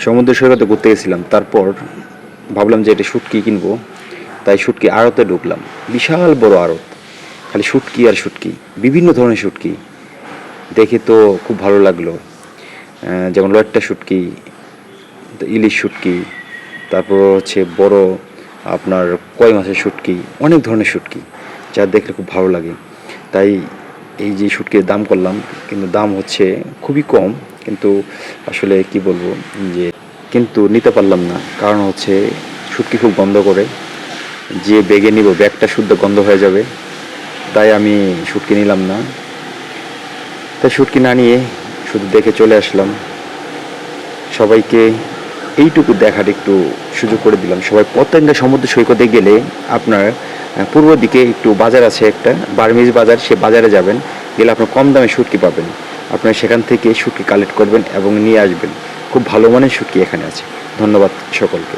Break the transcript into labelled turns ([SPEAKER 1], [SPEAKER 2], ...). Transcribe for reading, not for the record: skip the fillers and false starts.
[SPEAKER 1] সমুদ্র সৈকতে ঘুরতে গেছিলাম, তারপর ভাবলাম যে এটা শুটকি কিনবো, তাই শুটকি আড়তে ঢুকলাম। বিশাল বড় আড়ত, খালি শুটকি আর শুটকি, বিভিন্ন ধরনের শুটকি। দেখে তো খুব ভালো লাগলো। যেমন লয়েট্টা শুটকি, ইলিশ শুটকি, তারপর হচ্ছে বড় আপনার কই মাছের শুটকি, অনেক ধরনের শুটকি, যা দেখলে খুব ভালো লাগে। তাই এই যে শুটকির দাম করলাম, কিন্তু দাম হচ্ছে খুবই কম। কিন্তু আসলে কি বলবো, যে কিন্তু নিতে পারলাম না, কারণ হচ্ছে শুটকি খুব গন্ধ করে। যে ব্যাগে নিব, ব্যাগটা শুদ্ধ গন্ধ হয়ে যাবে, তাই আমি শুটকি নিলাম না। তাই শুটকি না নিয়ে শুধু দেখে চলে আসলাম। সবাইকে এইটুকু দেখার একটু সুযোগ করে দিলাম। সবাই পতেঙ্গা সমুদ্র সৈকতে গেলে আপনার পূর্ব দিকে একটু বাজার আছে একটা, বার্মিজ বাজার, সে বাজারে যাবেন, গেলে আপনার কম দামে শুটকি পাবেন। আপনার সেখান থেকে শুটকি কালেক্ট করবেন এবং নিয়ে আসবেন। খুব ভালো মানের শুটকি এখানে আছে। ধন্যবাদ সকলকে।